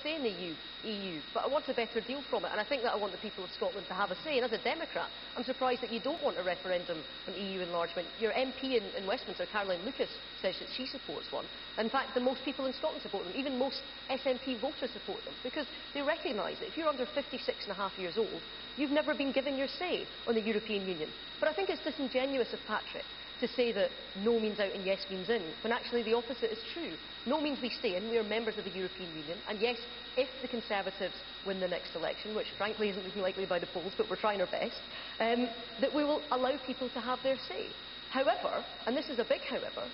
stay in the EU, but I want a better deal from it, and I think that I want the people of Scotland to have a say. And as a Democrat, I'm surprised that you don't want a referendum on EU enlargement. Your MP in Westminster, Caroline Lucas, says that she supports one. In fact, the most people in Scotland support them. Even most SNP voters support them, because they recognise that if you're under 56.5 years old, you've never been given your say on the European Union. But I think it's disingenuous of Patrick to say that no means out and yes means in, when actually the opposite is true. No means we stay in, we are members of the European Union, and yes, if the Conservatives win the next election, which frankly isn't looking likely by the polls, but we're trying our best, that we will allow people to have their say. However, and this is a big however,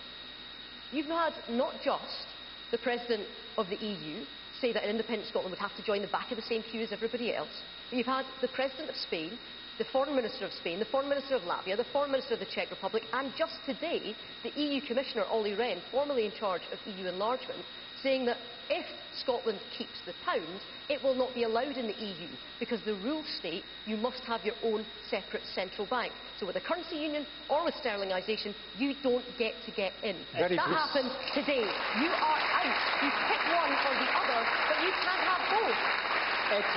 you've had not just the President of the EU say that an independent Scotland would have to join the back of the same queue as everybody else, but you've had the President of Spain, the Foreign Minister of Spain, the Foreign Minister of Latvia, the Foreign Minister of the Czech Republic, and just today, the EU Commissioner, Olli Rehn, formerly in charge of EU enlargement, saying that if Scotland keeps the pound, it will not be allowed in the EU, because the rules state you must have your own separate central bank. So with a currency union or with sterlingisation, you don't get to get in. That happens today. You are out. You pick one or the other, but you can't have both.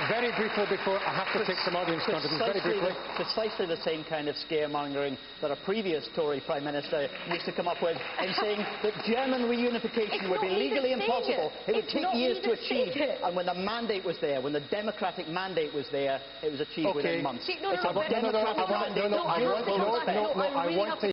Very briefly, before I have to take some audience contributions, very briefly. Precisely the same kind of scaremongering that a previous Tory Prime Minister used to come up with in saying that German reunification would be legally impossible. It would take years to achieve. And when the mandate was there, when the democratic mandate was there, it was achieved within months. I want to